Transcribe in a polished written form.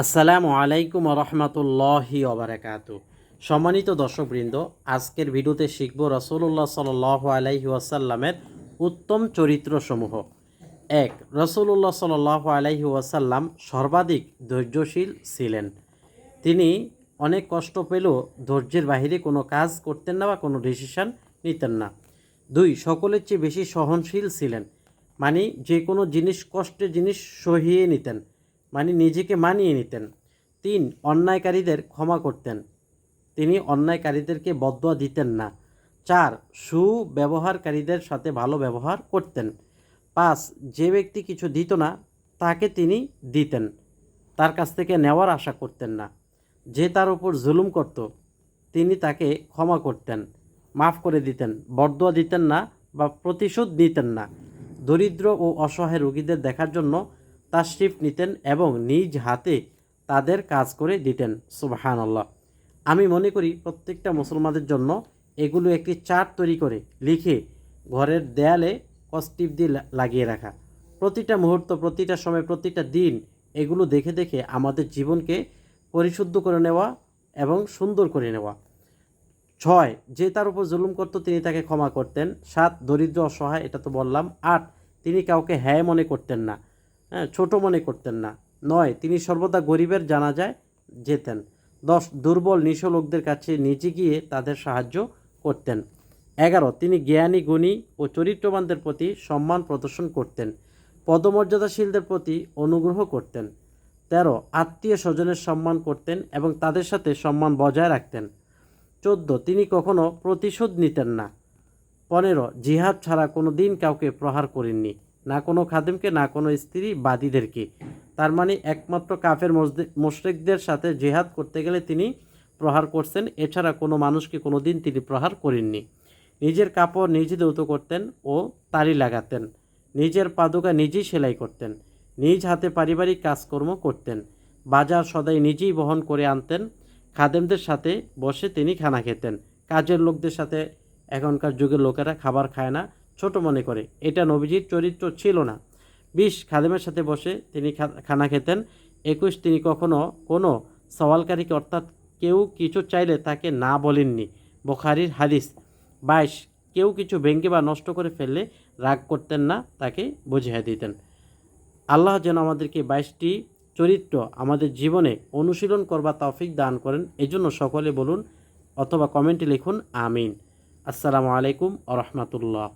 আসসালামু আলাইকুম রহমতুল্লাহি ওবারাকাতু। সম্মানিত দর্শকবৃন্দ, আজকের ভিডিওতে শিখব রাসূলুল্লাহ সাল্লাল্লাহু আলাইহি ওয়াসাল্লামের উত্তম চরিত্রসমূহ। ১. রাসূলুল্লাহ সাল্লাল্লাহু আলাইহি ওয়াসাল্লাম সর্বাধিক ধৈর্যশীল ছিলেন। তিনি অনেক কষ্ট পেলেও ধৈর্যের বাহিরে কোনো কাজ করতেন না বা কোনো ডিসিশন নিতেন না। ২. সকলের চেয়ে বেশি সহনশীল ছিলেন, মানে যে কোনো কষ্টের জিনিস সহিয়ে নিতেন, মানে নিজেকে মানিয়ে নিতেন। ৩. অন্যায়কারীদের ক্ষমা করতেন, তিনি অন্যায়কারীদেরকে বদদোয়া দিতেন না। ৪. সুব্যবহারকারীদের সাথে ভালো ব্যবহার করতেন। ৫. যে ব্যক্তি কিছু দিত না তাকে তিনি দিতেন, তার কাছ থেকে নেওয়ার আশা করতেন না। যে তার উপর জুলুম করত তিনি তাকে ক্ষমা করতেন, মাফ করে দিতেন, বদদোয়া দিতেন না বা প্রতিশোধ নিতেন না। দরিদ্র ও অসহায় রোগীদের দেখার জন্য তাশরিফ নিতেন এবং নিজ হাতে তাদের কাজ করে দিতেন। সুবহানাল্লাহ। আমি মনে করি প্রত্যেকটা মুসলমানদের জন্য এগুলো একটি চার্ট তৈরি করে লিখে ঘরের দেয়ালে কস্টিপ দিয়ে লাগিয়ে রাখা। প্রতিটা মুহূর্ত, প্রতিটা সময়, প্রতিটা দিন এগুলো দেখে দেখে আমাদের জীবনকে পরিশুদ্ধ করে নেওয়া এবং সুন্দর করে নেওয়া। ৬. যে তার উপর জুলুম করত তিনি তাকে ক্ষমা করতেন। ৭. দরিদ্র অসহায়, এটা তো বললাম। ৮. তিনি কাউকে হ্যায় মনে করতেন না, ছোট মনে করতেন না। ৯. তিনি সর্বদা গরিবের জানাজায় যেতেন। ১০. দুর্বল নিঃস্ব লোকদের কাছে নিজে গিয়ে তাদের সাহায্য করতেন। ১১. তিনি জ্ঞানী, গুণী ও চরিত্রবানদের প্রতি সম্মান প্রদর্শন করতেন, পদমর্যাদাশীলদের প্রতি অনুগ্রহ করতেন। ১৩. আত্মীয় স্বজনের সম্মান করতেন এবং তাদের সাথে সম্মান বজায় রাখতেন। ১৪. তিনি কখনো প্রতিশোধ নিতেন না। ১৫. জিহাদ ছাড়া কোনো দিন কাউকে প্রহার করেননি, না কোনো খাদেমকে, না কোনো স্ত্রী বাদীদেরকে। তার মানে একমাত্র কাফের মুশরিকদের সাথে জিহাদ করতে গেলে তিনি প্রহার করছেন, এছাড়া কোনো মানুষকে কোনো দিন তিনি প্রহার করেননি। নিজের কাপড় নিজে ধৌত করতেন ও তালি লাগাতেন, নিজের পাদুকা নিজেই সেলাই করতেন, নিজ হাতে পারিবারিক কাজকর্ম করতেন, বাজার সদাই নিজেই বহন করে আনতেন, খাদেমদের সাথে বসে তিনি খানা খেতেন। কাজের লোকদের সাথে এখনকার যুগের লোকেরা খাবার খায় না, ছোট মনে করে, এটা নবীজির চরিত্র ছিল না। ২০. খাদেমের সাথে বসে তিনি খানা খেতেন। ২১. তিনি কখনো কোনো সওয়ালকারীকে, অর্থাৎ কেউ কিছু চাইলে তাকে না বলেননি, বুখারীর হাদিস। ২২. কেউ কিছু ভেঙে বা নষ্ট করে ফেললে রাগ করতেন না, তাকে বুঝিয়ে দিতেন। আল্লাহ যেন আমাদেরকে ২২টি চরিত্র আমাদের জীবনে অনুশীলন করবার তৌফিক দান করেন। এজন্য সকলে বলুন অথবা কমেন্টে লিখুন আমিন। আসসালামু আলাইকুম ওয়া রাহমাতুল্লাহ।